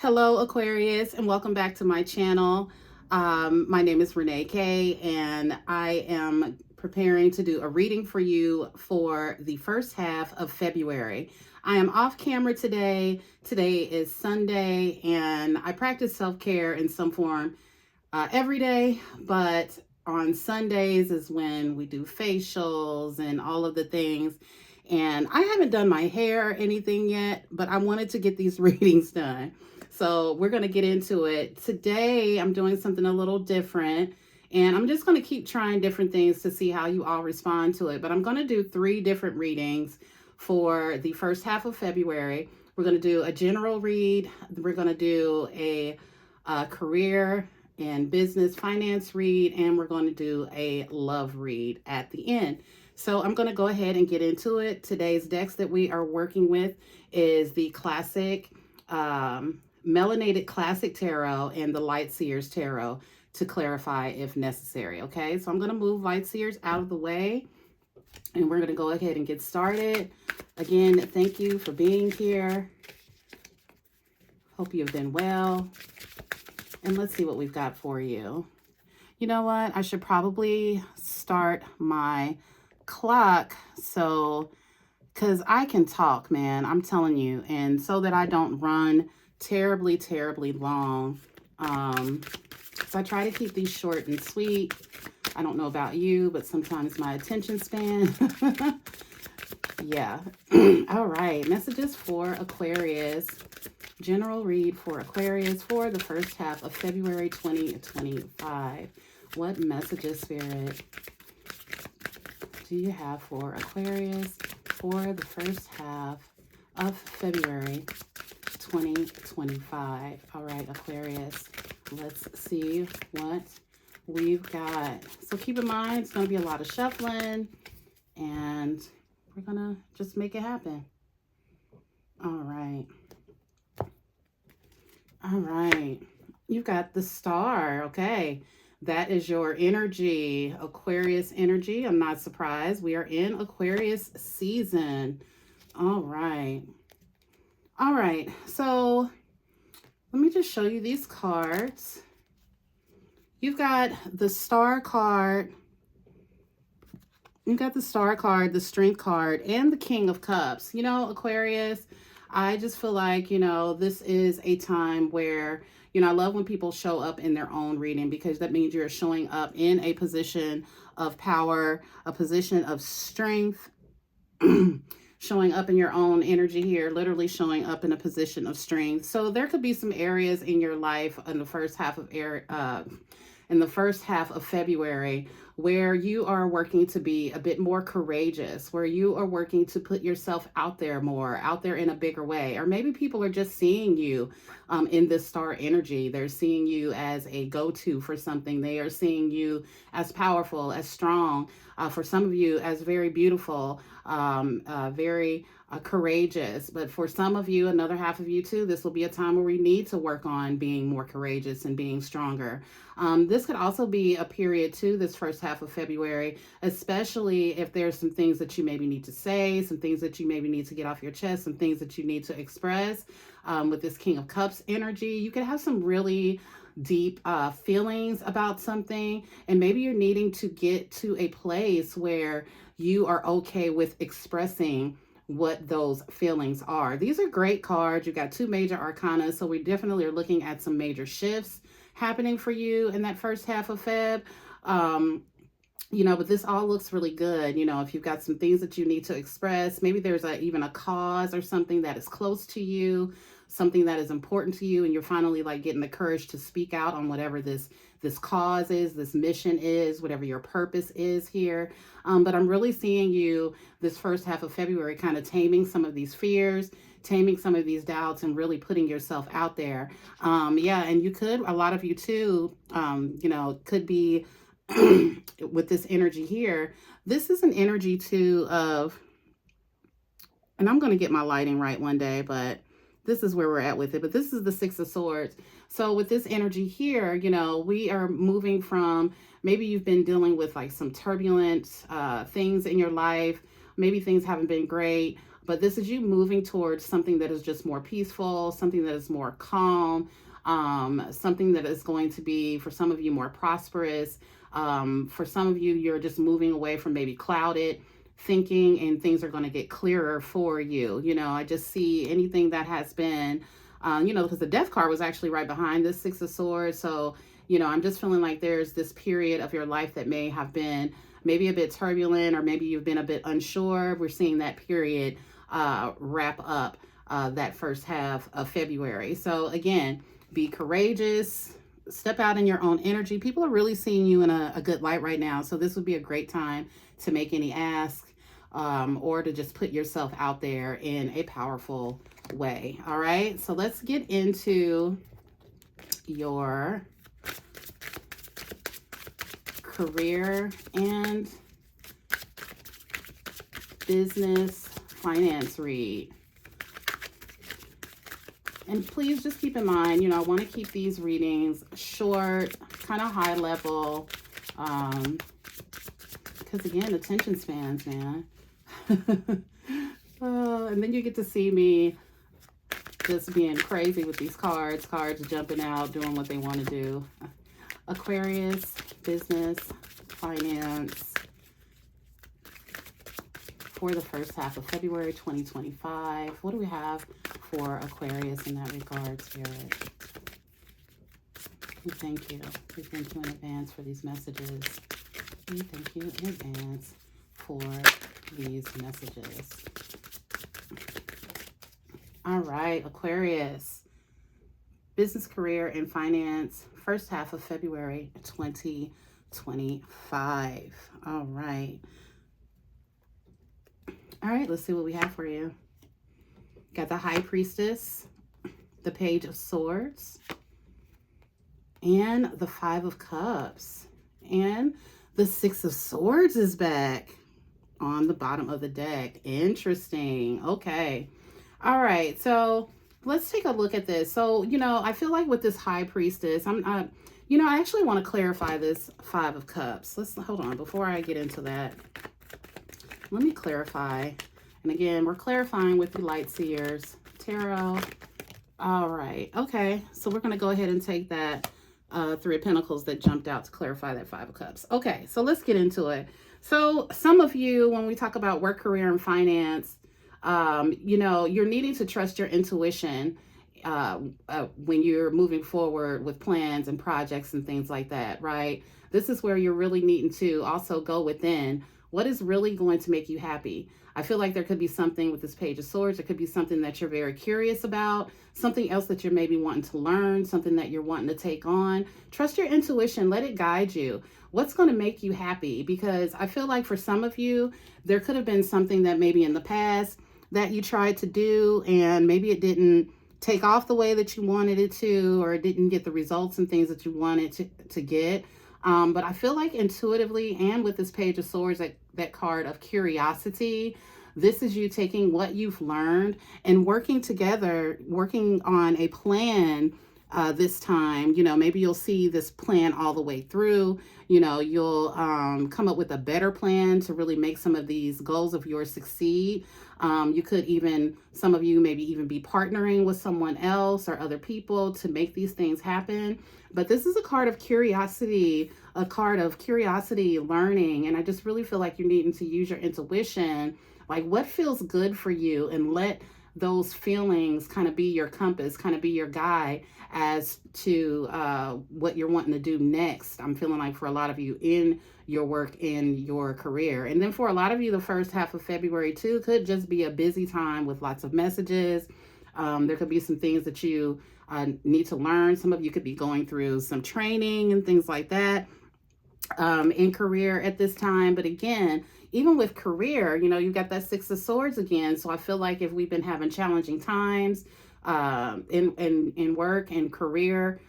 Hello, Aquarius, and welcome back to my channel. My name is Renee K, and I am preparing to do a reading for you for the first half of February. I am off camera today. Today is Sunday, and I practice self-care in some form every day, but on Sundays is when we do facials and all of the things. And I haven't done my hair or anything yet, but I wanted to get these readings done. So we're going to get into it. Today, I'm doing something a little different, and I'm just going to keep trying different things to see how you all respond to it. But I'm going to do 3 different readings for the first half of February. We're going to do a general read. We're going to do a career and business finance read, and we're going to do a love read at the end. So I'm going to go ahead and get into it. Today's decks that we are working with is the classic Melanated Classic Tarot and the Light Seers Tarot to clarify if necessary. Okay, so I'm going to move Light Seers out of the way, and we're going to go ahead and get started. Again, thank you for being here. Hope you've been well. And let's see what we've got for you. You know what? I should probably start my clock because I can talk, man. I'm telling you. And so that I don't run terribly long. So I try to keep these short and sweet. I don't know about you, but sometimes my attention span. Yeah. All right. Messages for Aquarius. General read for Aquarius for the first half of February 2025. What messages, Spirit, do you have for Aquarius for the first half of February 2025? All right, Aquarius, let's see what we've got. So keep in mind, it's going to be a lot of shuffling, and we're going to just make it happen. All right. All right. You've got the Star. Okay. That is your energy, Aquarius energy. I'm not surprised. We are in Aquarius season. All right. All right. So let me just show you these cards. You've got the Star card. You've got the Star card, the Strength card, and the King of Cups. You know, Aquarius, I just feel like, this is a time where, I love when people show up in their own reading, because that means you're showing up in a position of power, a position of strength, showing up in your own energy here, literally showing up in a position of strength. So there could be some areas in your life in the first half of February where you are working to be a bit more courageous, where you are working to put yourself out there more, out there in a bigger way. Or maybe people are just seeing you in this Star energy. They're seeing you as a go-to for something. They are seeing you as powerful, as strong. For some of you, as very beautiful, very courageous. But for some of you, another half of you too, this will be a time where we need to work on being more courageous and being stronger. This could also be a period too, this first half of February, especially if there's some things that you maybe need to say, some things that you maybe need to get off your chest, some things that you need to express. With this King of Cups energy, you could have some really deep feelings about something, and maybe you're needing to get to a place where you are okay with expressing what those feelings are. These are great cards. You've got 2 major arcana, so we definitely are looking at some major shifts happening for you in that first half of Feb. But this all looks really good. If you've got some things that you need to express, maybe there's even a cause or something that is close to you, something that is important to you, and you're finally like getting the courage to speak out on whatever this cause is, this mission is, whatever your purpose is here. But I'm really seeing you this first half of February kind of taming some of these fears, taming some of these doubts, and really putting yourself out there. And you could, a lot of you too, could be with this energy here. This is an energy too of, and I'm going to get my lighting right one day, but this is where we're at with it. But this is the 6 of Swords. So with this energy here, we are moving from, maybe you've been dealing with like some turbulent things in your life. Maybe things haven't been great. but this is you moving towards something that is just more peaceful, something that is more calm, something that is going to be, for some of you, more prosperous. For some of you, you're just moving away from maybe clouded thinking, and things are going to get clearer for you. I just see anything that has been, because the death card was actually right behind this Six of Swords. So, I'm just feeling like there's this period of your life that may have been maybe a bit turbulent, or maybe you've been a bit unsure. We're seeing that period wrap up that first half of February. So again, be courageous, step out in your own energy. People are really seeing you in a good light right now. So this would be a great time to make any ask, or to just put yourself out there in a powerful way. All right, so let's get into your career and business finance read. And please just keep in mind, I want to keep these readings short, kind of high level, because again, attention spans, man. And then you get to see me just being crazy with these cards jumping out, doing what they want to do. Aquarius, business, finance, for the first half of February 2025. What do we have for Aquarius in that regard, Spirit? We thank you. We thank you in advance for these messages. We thank you in advance for these messages. All right, Aquarius. Business, career, and finance, first half of February 2025. All right. All right, let's see what we have for you. Got the High Priestess, the Page of Swords, and the Five of Cups. And the Six of Swords is back on the bottom of the deck. Interesting. Okay. All right, so let's take a look at this. So, I feel like with this High Priestess, I actually want to clarify this Five of Cups. Let's hold on before I get into that. Let me clarify. And again, we're clarifying with the Light Seers Tarot. All right. Okay. So we're going to go ahead and take that Three of Pentacles that jumped out to clarify that Five of Cups. Okay. So let's get into it. So some of you, when we talk about work, career, and finance, you're needing to trust your intuition when you're moving forward with plans and projects and things like that, right? This is where you're really needing to also go within. What is really going to make you happy? I feel like there could be something with this Page of Swords. It could be something that you're very curious about, something else that you're maybe wanting to learn, something that you're wanting to take on. Trust your intuition. Let it guide you. What's going to make you happy? Because I feel like for some of you, there could have been something that maybe in the past that you tried to do, and maybe it didn't take off the way that you wanted it to, or it didn't get the results and things that you wanted to get. But I feel like intuitively, and with this Page of Swords, that card of curiosity, this is you taking what you've learned and working together, working on a plan this time. Maybe you'll see this plan all the way through. You'll come up with a better plan to really make some of these goals of yours succeed. You could even, some of you maybe even be partnering with someone else or other people to make these things happen. But this is a card of curiosity, learning. And I just really feel like you're needing to use your intuition, like what feels good for you, and let those feelings kind of be your compass, kind of be your guide as to what you're wanting to do next. I'm feeling like for a lot of you in your work, in your career. And then for a lot of you, the first half of February too could just be a busy time with lots of messages. There could be some things that you need to learn. Some of you could be going through some training and things like that in career at this time. But again, even with career, you've got that Six of Swords again. So I feel like if we've been having challenging times in work and career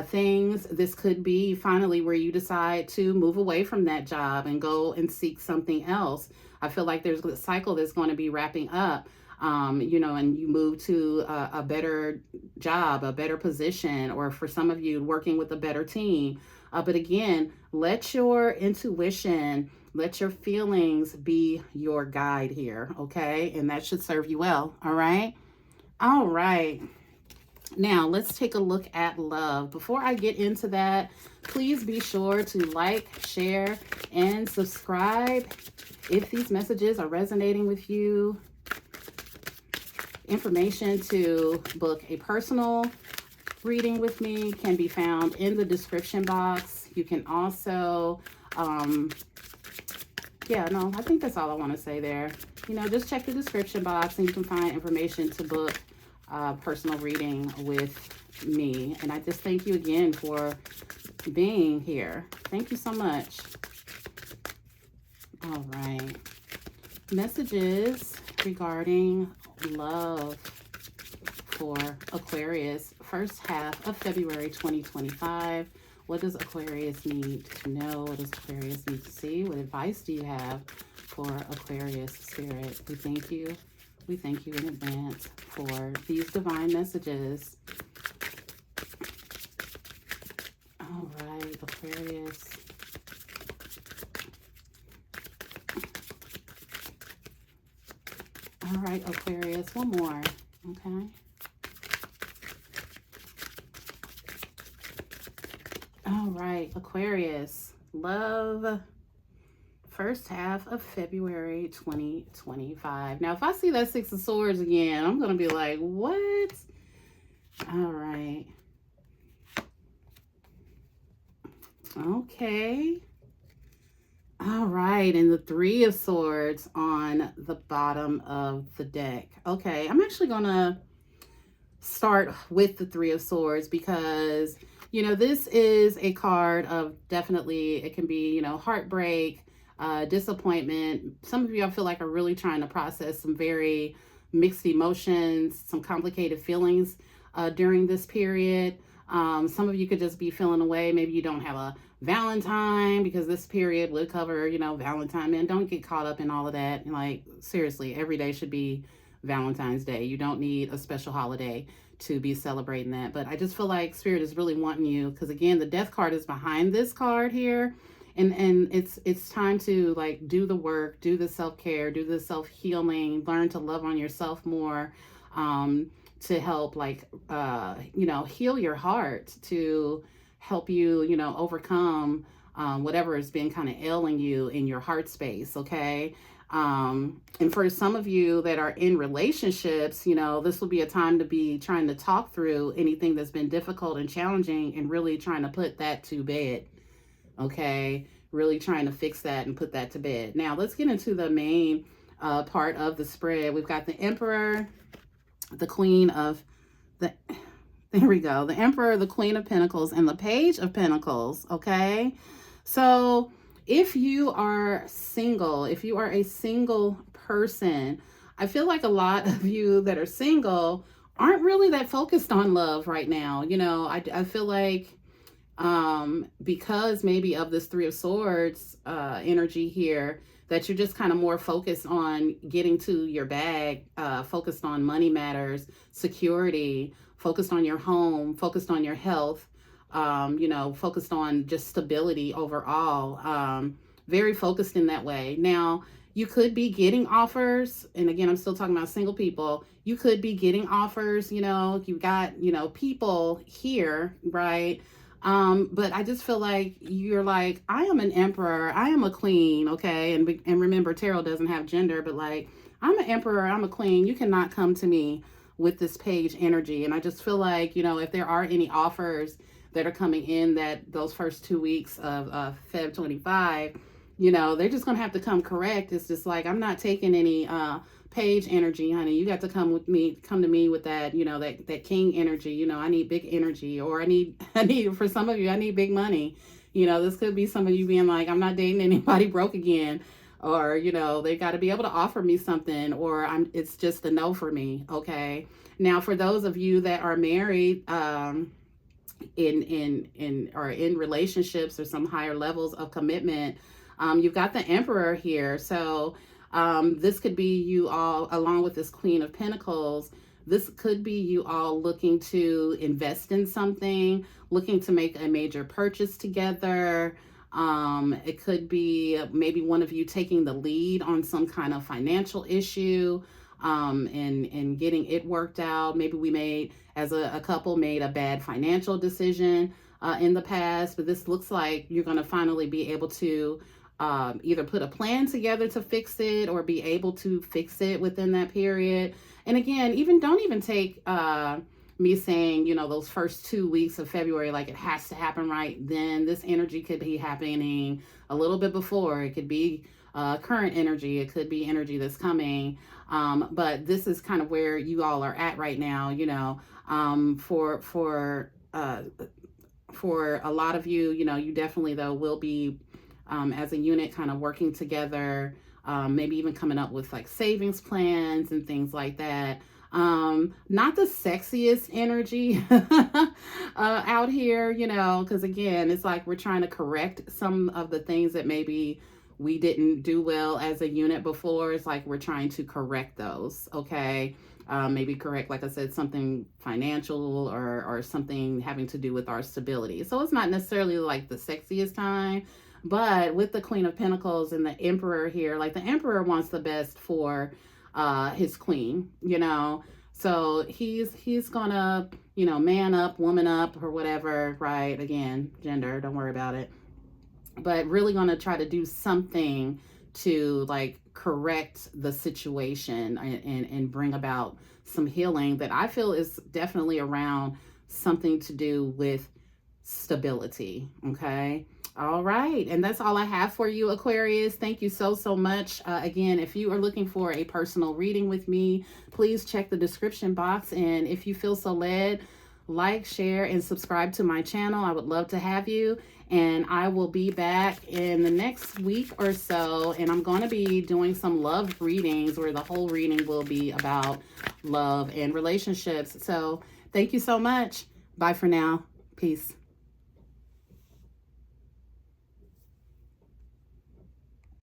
things, this could be finally where you decide to move away from that job and go and seek something else. I feel like there's a cycle that's going to be wrapping up, and you move to a better job, a better position, or for some of you, working with a better team. But again, let your intuition, let your feelings be your guide here, okay? And that should serve you well, all right? All right. Now, let's take a look at love. Before I get into that, please be sure to like, share, and subscribe if these messages are resonating with you. Information to book a personal reading with me can be found in the description box. You can also, I think that's all I want to say there. Just check the description box and you can find information to book personal reading with me. And I just thank you again for being here. Thank you so much. All right. Messages regarding love for Aquarius, first half of February 2025. What does Aquarius need to know? What does Aquarius need to see? What advice do you have for Aquarius spirit? We thank you. We thank you in advance for these divine messages. All right, Aquarius. All right, Aquarius, one more, okay? All right, Aquarius, love, first half of February 2025. Now, if I see that Six of Swords again, I'm going to be like, what? All right. Okay. All right, and the Three of Swords on the bottom of the deck. Okay, I'm actually going to start with the Three of Swords because, this is a card of definitely, it can be, heartbreak, disappointment. Some of you, I feel like, are really trying to process some very mixed emotions, some complicated feelings during this period. Some of you could just be feeling away. Maybe you don't have a Valentine, because this period would cover, Valentine. Man, don't get caught up in all of that. Like, seriously, every day should be Valentine's Day. You don't need a special holiday to be celebrating that. But I just feel like Spirit is really wanting you, because again, the Death card is behind this card here. And it's time to like do the work, do the self-care, do the self-healing, learn to love on yourself more, to help heal your heart, to help you, overcome whatever has been kind of ailing you in your heart space, okay? And for some of you that are in relationships, this will be a time to be trying to talk through anything that's been difficult and challenging and really trying to put that to bed, okay? Really trying to fix that and put that to bed. Now, let's get into the main part of the spread. We've got the Emperor, the Queen of the... There we go. The Emperor, the Queen of Pentacles, and the Page of Pentacles, okay? So if you are single, if you are a single person, I feel like a lot of you that are single aren't really that focused on love right now. I feel like because maybe of this Three of Swords energy here, that you're just kind of more focused on getting to your bag, focused on money matters, security, focused on your home, focused on your health, focused on just stability overall, very focused in that way. Now, you could be getting offers, and again, I'm still talking about single people. You could be getting offers, you've got, people here, right? But I just feel like you're like, I am an emperor, I am a queen, okay? And remember, tarot doesn't have gender, but like, I'm an emperor, I'm a queen. You cannot come to me with this page energy. And I just feel like, if there are any offers that are coming in those first 2 weeks of Feb 25, they're just going to have to come correct. It's just like, I'm not taking any page energy, honey. You got to come to me with that, that king energy. I need big energy, or I need, for some of you, I need big money. This could be some of you being like, I'm not dating anybody broke again. Or, they got to be able to offer me something, or it's just a no for me. Okay. Now, for those of you that are married, in relationships or some higher levels of commitment, you've got the Emperor here. So, this could be you all, along with this Queen of Pentacles, This could be you all looking to invest in something, looking to make a major purchase together. It could be maybe one of you taking the lead on some kind of financial issue, and getting it worked out. Maybe we made, as a couple, made a bad financial decision in the past, but this looks like you're going to finally be able to either put a plan together to fix it or be able to fix it within that period. And again, don't even take me saying, those first 2 weeks of February, like it has to happen right then. This energy could be happening a little bit before. It could be current energy. It could be energy that's coming. But this is kind of where you all are at right now, for a lot of you, you definitely, though, will be as a unit kind of working together, maybe even coming up with like savings plans and things like that. Not the sexiest energy out here, because again, it's like we're trying to correct some of the things that maybe we didn't do well as a unit before. It's like we're trying to correct those, okay? Maybe correct, like I said, something financial or something having to do with our stability. So it's not necessarily like the sexiest time, but with the Queen of Pentacles and the Emperor here, like the Emperor wants the best for his queen, so he's gonna, man up, woman up, or whatever, right? Again, gender, don't worry about it. But really gonna try to do something to like correct the situation and bring about some healing that I feel is definitely around something to do with stability. Okay. All right. And that's all I have for you, Aquarius. Thank you so much. Again, if you are looking for a personal reading with me, please check the description box. And if you feel so led, like, share, and subscribe to my channel. I would love to have you. And I will be back in the next week or so. And I'm going to be doing some love readings where the whole reading will be about love and relationships. So thank you so much. Bye for now. Peace.